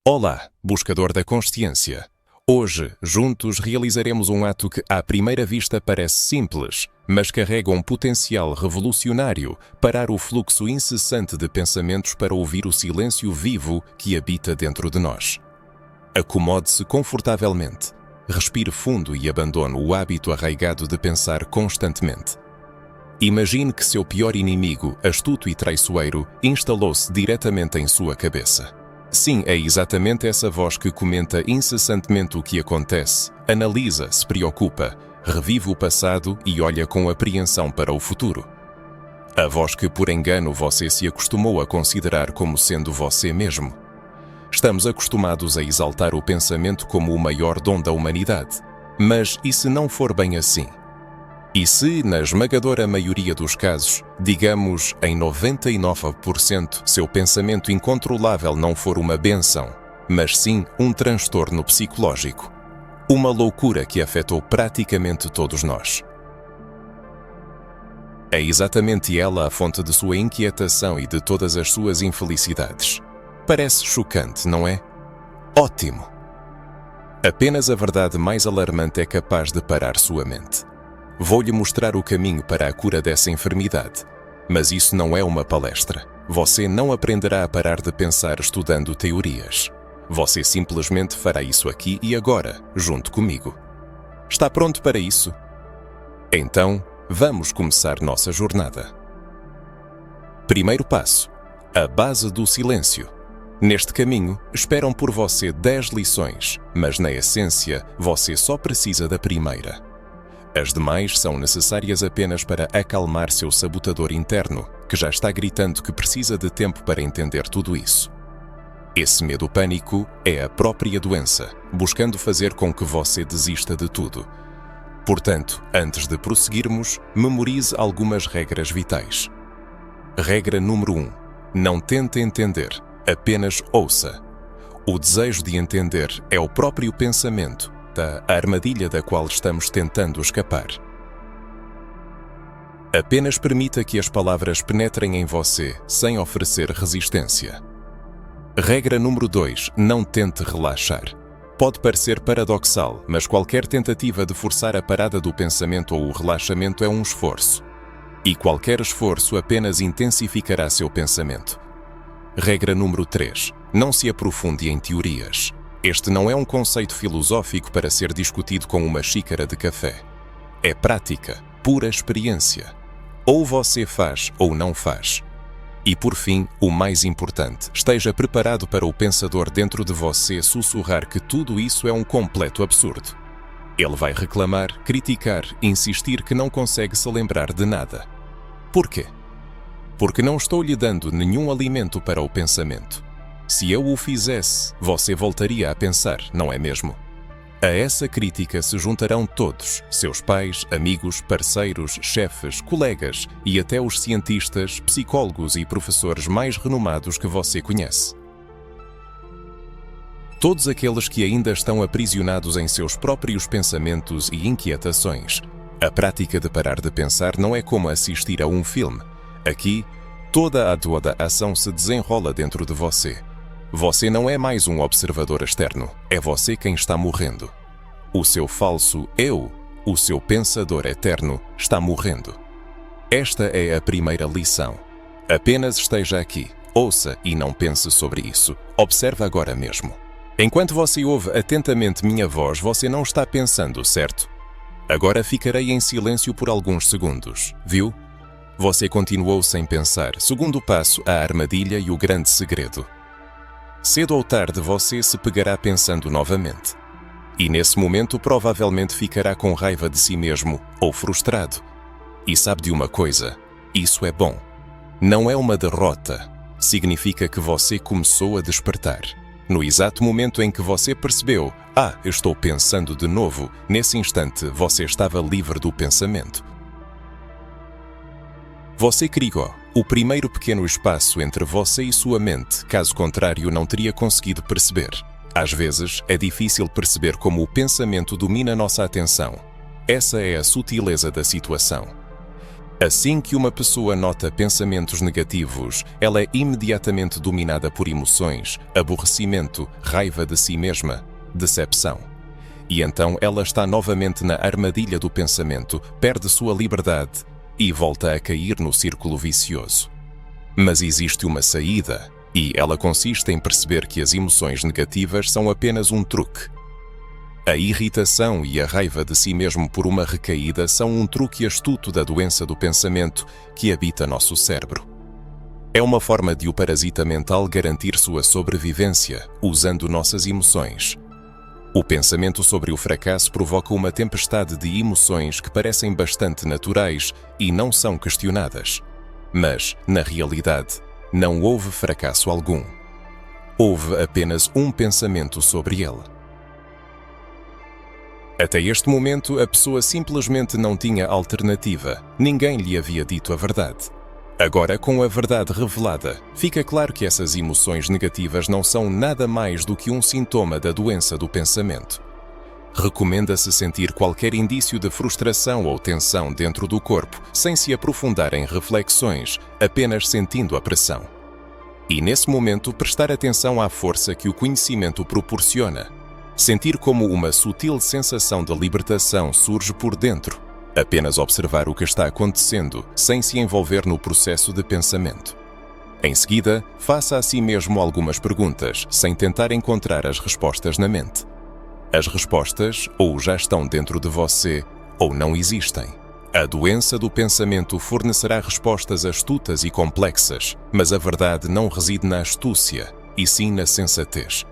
Olá, buscador da consciência. Hoje, juntos, realizaremos um ato que, à primeira vista, parece simples, mas carrega um potencial revolucionário: parar o fluxo incessante de pensamentos para ouvir o silêncio vivo que habita dentro de nós. Acomode-se confortavelmente, respire fundo e abandone o hábito arraigado de pensar constantemente. Imagine que seu pior inimigo, astuto e traiçoeiro, instalou-se diretamente em sua cabeça. Sim, é exatamente essa voz que comenta incessantemente o que acontece, analisa, se preocupa, revive o passado e olha com apreensão para o futuro. A voz que, por engano, você se acostumou a considerar como sendo você mesmo. Estamos acostumados a exaltar o pensamento como o maior dom da humanidade. Mas e se não for bem assim? E se, na esmagadora maioria dos casos, digamos em 99%, seu pensamento incontrolável não for uma bênção, mas sim um transtorno psicológico? Uma loucura que afetou praticamente todos nós. É exatamente ela a fonte de sua inquietação e de todas as suas infelicidades. Parece chocante, não é? Ótimo! Apenas a verdade mais alarmante é capaz de parar sua mente. Vou-lhe mostrar o caminho para a cura dessa enfermidade. Mas isso não é uma palestra. Você não aprenderá a parar de pensar estudando teorias. Você simplesmente fará isso aqui e agora, junto comigo. Está pronto para isso? Então, vamos começar nossa jornada. Primeiro passo: a base do silêncio. Neste caminho, esperam por você 10 lições, mas na essência, você só precisa da primeira. As demais são necessárias apenas para acalmar seu sabotador interno, que já está gritando que precisa de tempo para entender tudo isso. Esse medo-pânico é a própria doença, buscando fazer com que você desista de tudo. Portanto, antes de prosseguirmos, memorize algumas regras vitais. Regra número 1. Não tente entender, apenas ouça. O desejo de entender é o próprio pensamento, a armadilha da qual estamos tentando escapar. Apenas permita que as palavras penetrem em você, sem oferecer resistência. Regra número 2. Não tente relaxar. Pode parecer paradoxal, mas qualquer tentativa de forçar a parada do pensamento ou o relaxamento é um esforço. E qualquer esforço apenas intensificará seu pensamento. Regra número 3. Não se aprofunde em teorias. Este não é um conceito filosófico para ser discutido com uma xícara de café. É prática, pura experiência. Ou você faz ou não faz. E por fim, o mais importante, esteja preparado para o pensador dentro de você sussurrar que tudo isso é um completo absurdo. Ele vai reclamar, criticar, insistir que não consegue se lembrar de nada. Por quê? Porque não estou lhe dando nenhum alimento para o pensamento. Se eu o fizesse, você voltaria a pensar, não é mesmo? A essa crítica se juntarão todos, seus pais, amigos, parceiros, chefes, colegas e até os cientistas, psicólogos e professores mais renomados que você conhece. Todos aqueles que ainda estão aprisionados em seus próprios pensamentos e inquietações. A prática de parar de pensar não é como assistir a um filme. Aqui, toda a ação se desenrola dentro de você. Você não é mais um observador externo, é você quem está morrendo. O seu falso eu, o seu pensador eterno, está morrendo. Esta é a primeira lição. Apenas esteja aqui, ouça e não pense sobre isso. Observe agora mesmo. Enquanto você ouve atentamente minha voz, você não está pensando, certo? Agora ficarei em silêncio por alguns segundos, viu? Você continuou sem pensar. Segundo passo, a armadilha e o grande segredo. Cedo ou tarde você se pegará pensando novamente. E nesse momento provavelmente ficará com raiva de si mesmo ou frustrado. E sabe de uma coisa? Isso é bom. Não é uma derrota. Significa que você começou a despertar. No exato momento em que você percebeu, estou pensando de novo, nesse instante você estava livre do pensamento. Você criou o primeiro pequeno espaço entre você e sua mente, caso contrário não teria conseguido perceber. Às vezes, é difícil perceber como o pensamento domina nossa atenção. Essa é a sutileza da situação. Assim que uma pessoa nota pensamentos negativos, ela é imediatamente dominada por emoções, aborrecimento, raiva de si mesma, decepção. E então ela está novamente na armadilha do pensamento, perde sua liberdade e volta a cair no círculo vicioso. Mas existe uma saída, e ela consiste em perceber que as emoções negativas são apenas um truque. A irritação e a raiva de si mesmo por uma recaída são um truque astuto da doença do pensamento que habita nosso cérebro. É uma forma de o parasita mental garantir sua sobrevivência, usando nossas emoções. O pensamento sobre o fracasso provoca uma tempestade de emoções que parecem bastante naturais e não são questionadas. Mas, na realidade, não houve fracasso algum. Houve apenas um pensamento sobre ele. Até este momento, a pessoa simplesmente não tinha alternativa. Ninguém lhe havia dito a verdade. Agora, com a verdade revelada, fica claro que essas emoções negativas não são nada mais do que um sintoma da doença do pensamento. Recomenda-se sentir qualquer indício de frustração ou tensão dentro do corpo, sem se aprofundar em reflexões, apenas sentindo a pressão. E nesse momento, prestar atenção à força que o conhecimento proporciona. Sentir como uma sutil sensação de libertação surge por dentro. Apenas observar o que está acontecendo, sem se envolver no processo de pensamento. Em seguida, faça a si mesmo algumas perguntas, sem tentar encontrar as respostas na mente. As respostas ou já estão dentro de você, ou não existem. A doença do pensamento fornecerá respostas astutas e complexas, mas a verdade não reside na astúcia, e sim na sensatez.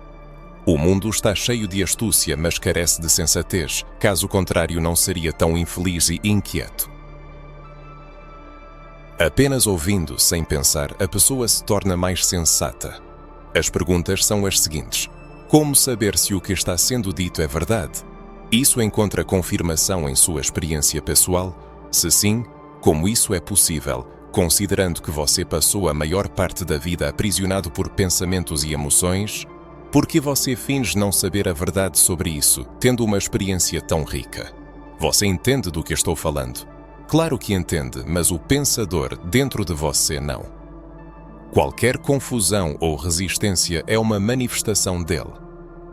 O mundo está cheio de astúcia, mas carece de sensatez. Caso contrário, não seria tão infeliz e inquieto. Apenas ouvindo, sem pensar, a pessoa se torna mais sensata. As perguntas são as seguintes: como saber se o que está sendo dito é verdade? Isso encontra confirmação em sua experiência pessoal? Se sim, como isso é possível, considerando que você passou a maior parte da vida aprisionado por pensamentos e emoções? Por que você finge não saber a verdade sobre isso, tendo uma experiência tão rica? Você entende do que estou falando? Claro que entende, mas o pensador dentro de você não. Qualquer confusão ou resistência é uma manifestação dele.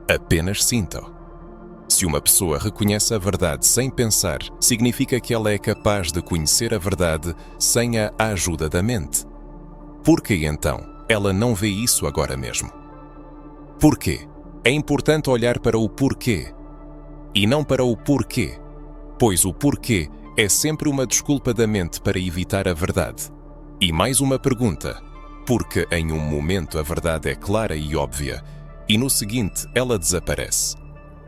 Apenas sinta-o. Se uma pessoa reconhece a verdade sem pensar, significa que ela é capaz de conhecer a verdade sem a ajuda da mente. Por que então ela não vê isso agora mesmo? Porquê? É importante olhar para o porquê e não para o porquê, pois o porquê é sempre uma desculpa da mente para evitar a verdade. E mais uma pergunta: porque em um momento a verdade é clara e óbvia e no seguinte ela desaparece?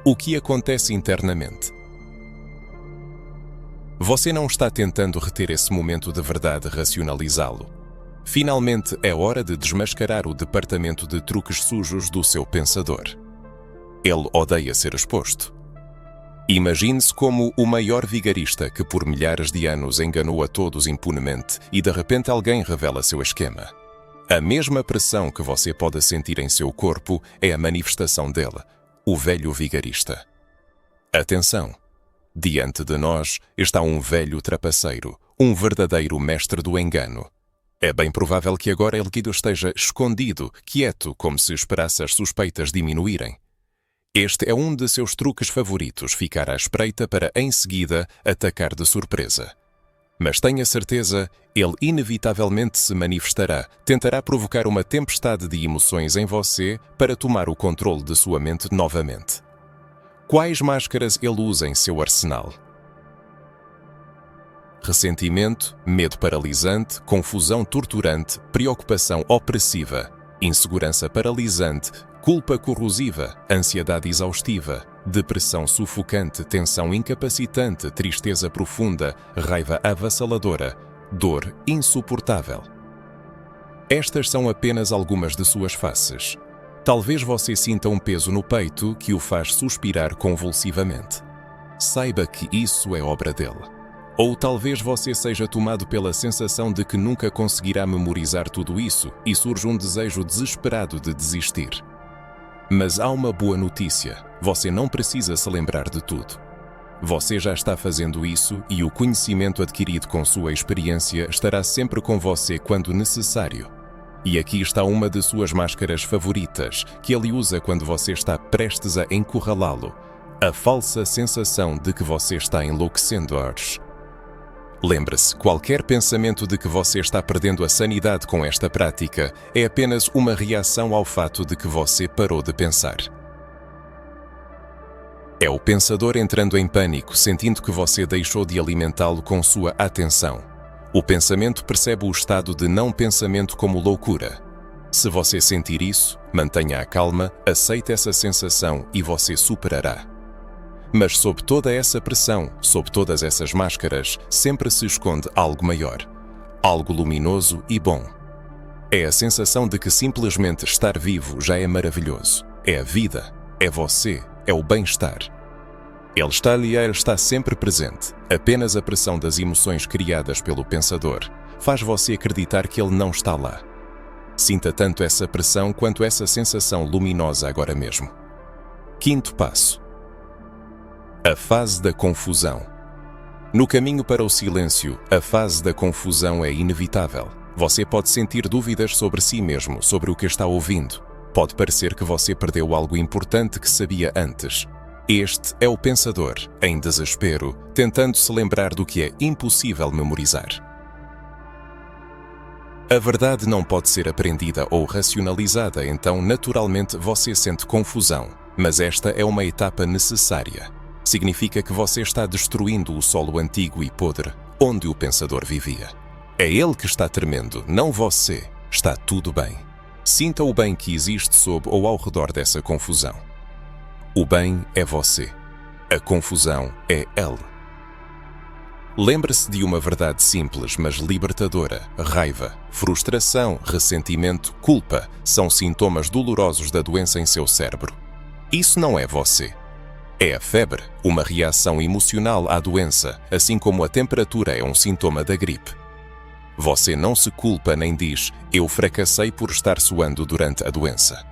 O que acontece internamente? Você não está tentando reter esse momento de verdade e racionalizá-lo. Finalmente é hora de desmascarar o departamento de truques sujos do seu pensador. Ele odeia ser exposto. Imagine-se como o maior vigarista que por milhares de anos enganou a todos impunemente e de repente alguém revela seu esquema. A mesma pressão que você pode sentir em seu corpo é a manifestação dele, o velho vigarista. Atenção! Diante de nós está um velho trapaceiro, um verdadeiro mestre do engano. É bem provável que agora ele esteja escondido, quieto, como se esperasse as suspeitas diminuírem. Este é um de seus truques favoritos, ficar à espreita para, em seguida, atacar de surpresa. Mas tenha certeza, ele inevitavelmente se manifestará, tentará provocar uma tempestade de emoções em você para tomar o controle de sua mente novamente. Quais máscaras ele usa em seu arsenal? Ressentimento, medo paralisante, confusão torturante, preocupação opressiva, insegurança paralisante, culpa corrosiva, ansiedade exaustiva, depressão sufocante, tensão incapacitante, tristeza profunda, raiva avassaladora, dor insuportável. Estas são apenas algumas de suas faces. Talvez você sinta um peso no peito que o faz suspirar convulsivamente. Saiba que isso é obra dele. Ou talvez você seja tomado pela sensação de que nunca conseguirá memorizar tudo isso e surge um desejo desesperado de desistir. Mas há uma boa notícia: você não precisa se lembrar de tudo. Você já está fazendo isso e o conhecimento adquirido com sua experiência estará sempre com você quando necessário. E aqui está uma de suas máscaras favoritas, que ele usa quando você está prestes a encurralá-lo: a falsa sensação de que você está enlouquecendo-os. Lembre-se, qualquer pensamento de que você está perdendo a sanidade com esta prática é apenas uma reação ao fato de que você parou de pensar. É o pensador entrando em pânico, sentindo que você deixou de alimentá-lo com sua atenção. O pensamento percebe o estado de não pensamento como loucura. Se você sentir isso, mantenha a calma, aceite essa sensação e você superará. Mas sob toda essa pressão, sob todas essas máscaras, sempre se esconde algo maior, algo luminoso e bom. É a sensação de que simplesmente estar vivo já é maravilhoso. É a vida, é você, é o bem-estar. Ele está ali, ele está sempre presente. Apenas a pressão das emoções criadas pelo pensador faz você acreditar que ele não está lá. Sinta tanto essa pressão quanto essa sensação luminosa agora mesmo. Quinto passo: a fase da confusão. No caminho para o silêncio, a fase da confusão é inevitável. Você pode sentir dúvidas sobre si mesmo, sobre o que está ouvindo. Pode parecer que você perdeu algo importante que sabia antes. Este é o pensador, em desespero, tentando se lembrar do que é impossível memorizar. A verdade não pode ser aprendida ou racionalizada, então naturalmente você sente confusão, mas esta é uma etapa necessária. Significa que você está destruindo o solo antigo e podre, onde o pensador vivia. É ele que está tremendo, não você. Está tudo bem. Sinta o bem que existe sob ou ao redor dessa confusão. O bem é você. A confusão é ele. Lembre-se de uma verdade simples, mas libertadora: raiva, frustração, ressentimento, culpa são sintomas dolorosos da doença em seu cérebro. Isso não é você. É a febre, uma reação emocional à doença, assim como a temperatura é um sintoma da gripe. Você não se culpa nem diz: eu fracassei por estar suando durante a doença.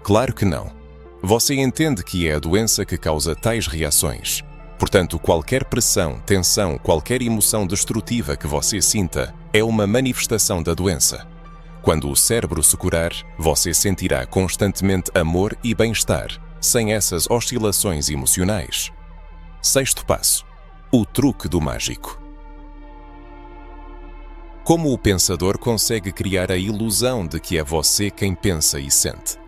Claro que não. Você entende que é a doença que causa tais reações. Portanto, qualquer pressão, tensão, qualquer emoção destrutiva que você sinta é uma manifestação da doença. Quando o cérebro se curar, você sentirá constantemente amor e bem-estar, sem essas oscilações emocionais. Sexto passo: o truque do mágico. Como o pensador consegue criar a ilusão de que é você quem pensa e sente?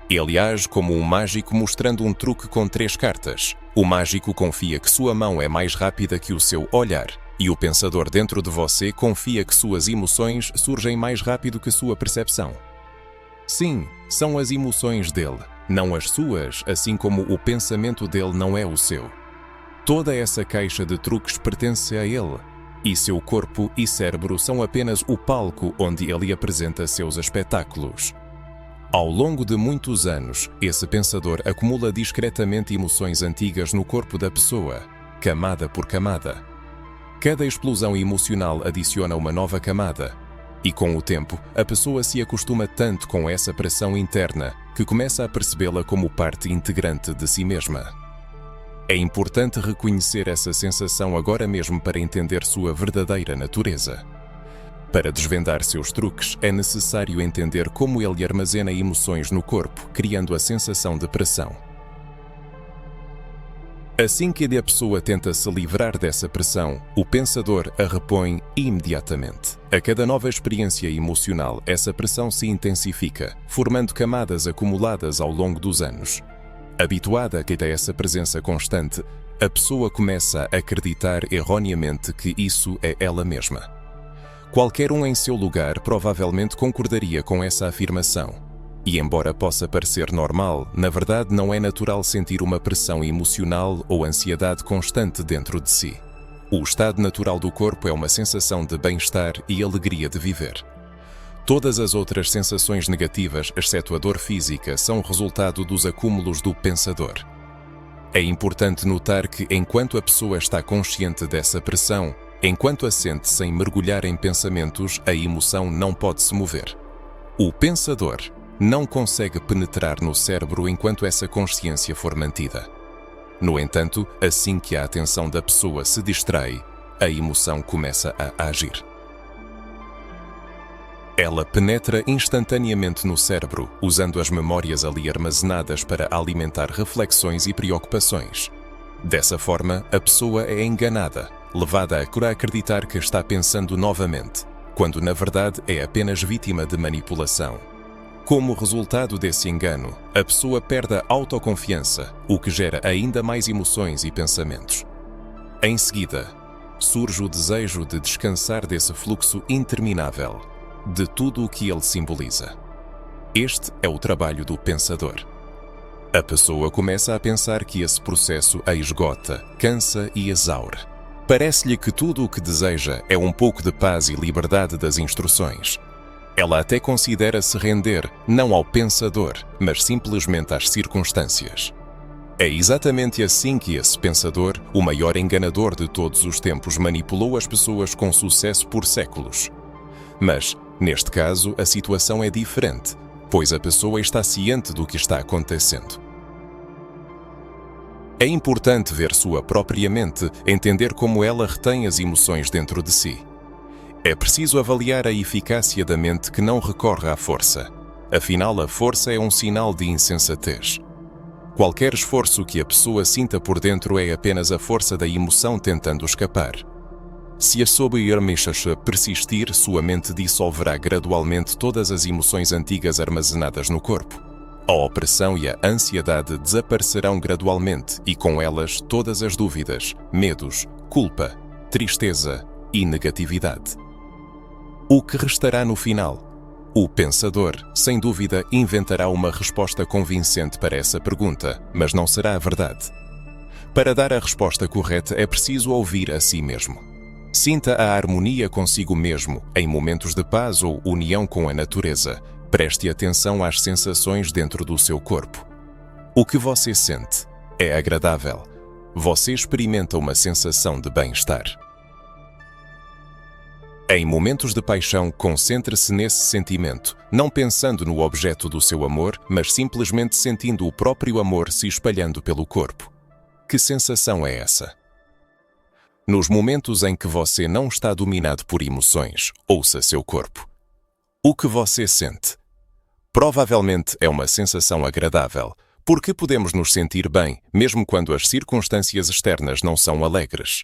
Ele age como um mágico mostrando um truque com 3 cartas. O mágico confia que sua mão é mais rápida que o seu olhar, e o pensador dentro de você confia que suas emoções surgem mais rápido que sua percepção. Sim, são as emoções dele, não as suas, assim como o pensamento dele não é o seu. Toda essa caixa de truques pertence a ele, e seu corpo e cérebro são apenas o palco onde ele apresenta seus espetáculos. Ao longo de muitos anos, esse pensador acumula discretamente emoções antigas no corpo da pessoa, camada por camada. Cada explosão emocional adiciona uma nova camada, e com o tempo, a pessoa se acostuma tanto com essa pressão interna que começa a percebê-la como parte integrante de si mesma. É importante reconhecer essa sensação agora mesmo para entender sua verdadeira natureza. Para desvendar seus truques, é necessário entender como ele armazena emoções no corpo, criando a sensação de pressão. Assim que a pessoa tenta se livrar dessa pressão, o pensador a repõe imediatamente. A cada nova experiência emocional, essa pressão se intensifica, formando camadas acumuladas ao longo dos anos. Habituada a essa presença constante, a pessoa começa a acreditar erroneamente que isso é ela mesma. Qualquer um em seu lugar provavelmente concordaria com essa afirmação. E embora possa parecer normal, na verdade não é natural sentir uma pressão emocional ou ansiedade constante dentro de si. O estado natural do corpo é uma sensação de bem-estar e alegria de viver. Todas as outras sensações negativas, exceto a dor física, são resultado dos acúmulos do pensador. É importante notar que enquanto a pessoa está consciente dessa pressão, enquanto a sente sem mergulhar em pensamentos, a emoção não pode se mover. O pensador não consegue penetrar no cérebro enquanto essa consciência for mantida. No entanto, assim que a atenção da pessoa se distrai, a emoção começa a agir. Ela penetra instantaneamente no cérebro, usando as memórias ali armazenadas para alimentar reflexões e preocupações. Dessa forma, a pessoa é enganada, levada a acreditar que está pensando novamente, quando na verdade é apenas vítima de manipulação. Como resultado desse engano, a pessoa perde a autoconfiança, o que gera ainda mais emoções e pensamentos. Em seguida, surge o desejo de descansar desse fluxo interminável, de tudo o que ele simboliza. Este é o trabalho do pensador. A pessoa começa a pensar que esse processo a esgota, cansa e exaure. Parece-lhe que tudo o que deseja é um pouco de paz e liberdade das instruções. Ela até considera se render não ao pensador, mas simplesmente às circunstâncias. É exatamente assim que esse pensador, o maior enganador de todos os tempos, manipulou as pessoas com sucesso por séculos. Mas, neste caso, a situação é diferente, pois a pessoa está ciente do que está acontecendo. É importante ver sua própria mente, entender como ela retém as emoções dentro de si. É preciso avaliar a eficácia da mente que não recorre à força. Afinal, a força é um sinal de insensatez. Qualquer esforço que a pessoa sinta por dentro é apenas a força da emoção tentando escapar. Se a sobremesa persistir, sua mente dissolverá gradualmente todas as emoções antigas armazenadas no corpo. A opressão e a ansiedade desaparecerão gradualmente e com elas todas as dúvidas, medos, culpa, tristeza e negatividade. O que restará no final? O pensador, sem dúvida, inventará uma resposta convincente para essa pergunta, mas não será a verdade. Para dar a resposta correta é preciso ouvir a si mesmo. Sinta a harmonia consigo mesmo, em momentos de paz ou união com a natureza. Preste atenção às sensações dentro do seu corpo. O que você sente é agradável. Você experimenta uma sensação de bem-estar. Em momentos de paixão, concentre-se nesse sentimento, não pensando no objeto do seu amor, mas simplesmente sentindo o próprio amor se espalhando pelo corpo. Que sensação é essa? Nos momentos em que você não está dominado por emoções, ouça seu corpo. O que você sente? Provavelmente é uma sensação agradável, porque podemos nos sentir bem, mesmo quando as circunstâncias externas não são alegres.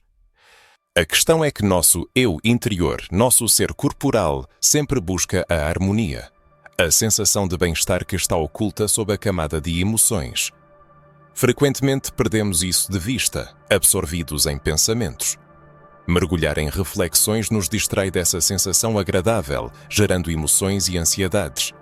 A questão é que nosso eu interior, nosso ser corporal, sempre busca a harmonia, a sensação de bem-estar que está oculta sob a camada de emoções. Frequentemente perdemos isso de vista, absorvidos em pensamentos. Mergulhar em reflexões nos distrai dessa sensação agradável, gerando emoções e ansiedades.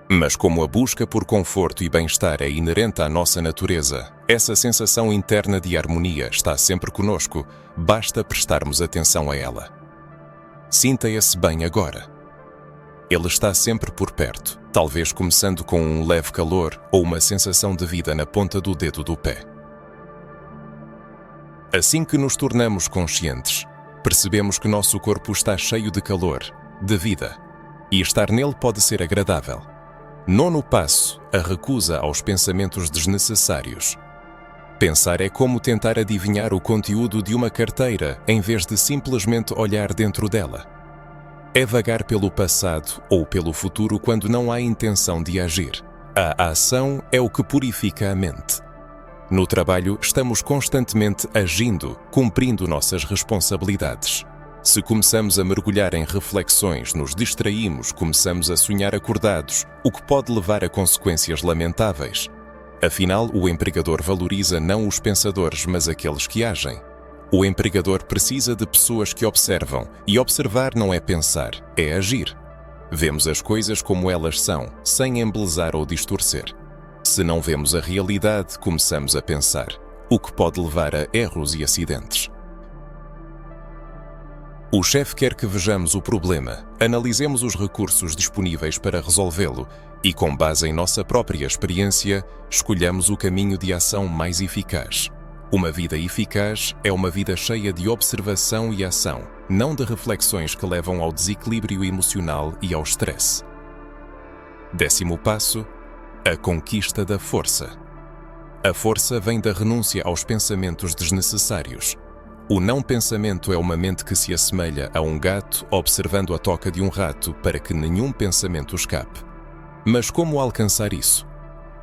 Mas como a busca por conforto e bem-estar é inerente à nossa natureza, essa sensação interna de harmonia está sempre conosco, basta prestarmos atenção a ela. Sinta esse bem agora. Ele está sempre por perto, talvez começando com um leve calor ou uma sensação de vida na ponta do dedo do pé. Assim que nos tornamos conscientes, percebemos que nosso corpo está cheio de calor, de vida, e estar nele pode ser agradável. Nono passo, a recusa aos pensamentos desnecessários. Pensar é como tentar adivinhar o conteúdo de uma carteira em vez de simplesmente olhar dentro dela. É vagar pelo passado ou pelo futuro quando não há intenção de agir. A ação é o que purifica a mente. No trabalho, estamos constantemente agindo, cumprindo nossas responsabilidades. Se começamos a mergulhar em reflexões, nos distraímos, começamos a sonhar acordados, o que pode levar a consequências lamentáveis. Afinal, o empregador valoriza não os pensadores, mas aqueles que agem. O empregador precisa de pessoas que observam, e observar não é pensar, é agir. Vemos as coisas como elas são, sem embelezar ou distorcer. Se não vemos a realidade, começamos a pensar, o que pode levar a erros e acidentes. O chefe quer que vejamos o problema, analisemos os recursos disponíveis para resolvê-lo e, com base em nossa própria experiência, escolhamos o caminho de ação mais eficaz. Uma vida eficaz é uma vida cheia de observação e ação, não de reflexões que levam ao desequilíbrio emocional e ao stress. 10º passo: a conquista da força. A força vem da renúncia aos pensamentos desnecessários. O não-pensamento é uma mente que se assemelha a um gato observando a toca de um rato para que nenhum pensamento escape. Mas como alcançar isso?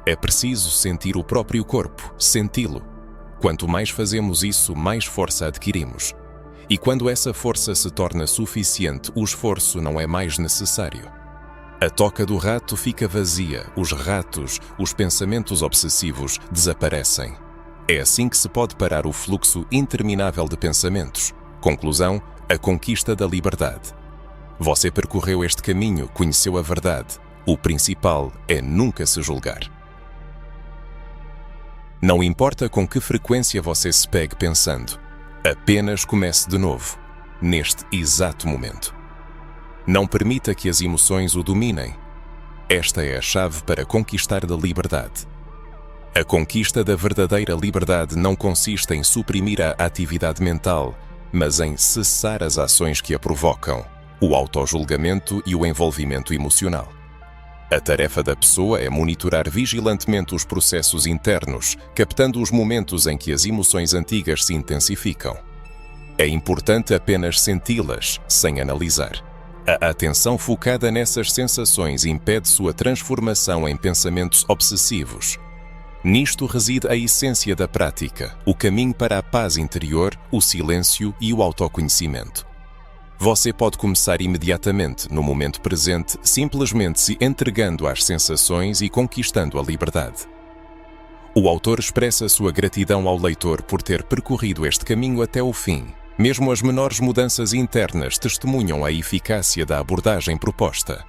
É preciso sentir o próprio corpo, senti-lo. Quanto mais fazemos isso, mais força adquirimos. E quando essa força se torna suficiente, o esforço não é mais necessário. A toca do rato fica vazia, os ratos, os pensamentos obsessivos desaparecem. É assim que se pode parar o fluxo interminável de pensamentos. Conclusão, a conquista da liberdade. Você percorreu este caminho, conheceu a verdade. O principal é nunca se julgar. Não importa com que frequência você se pegue pensando, apenas comece de novo, neste exato momento. Não permita que as emoções o dominem. Esta é a chave para conquistar a liberdade. A conquista da verdadeira liberdade não consiste em suprimir a atividade mental, mas em cessar as ações que a provocam, o autojulgamento e o envolvimento emocional. A tarefa da pessoa é monitorar vigilantemente os processos internos, captando os momentos em que as emoções antigas se intensificam. É importante apenas senti-las, sem analisar. A atenção focada nessas sensações impede sua transformação em pensamentos obsessivos. Nisto reside a essência da prática, o caminho para a paz interior, o silêncio e o autoconhecimento. Você pode começar imediatamente, no momento presente, simplesmente se entregando às sensações e conquistando a liberdade. O autor expressa sua gratidão ao leitor por ter percorrido este caminho até o fim. Mesmo as menores mudanças internas testemunham a eficácia da abordagem proposta.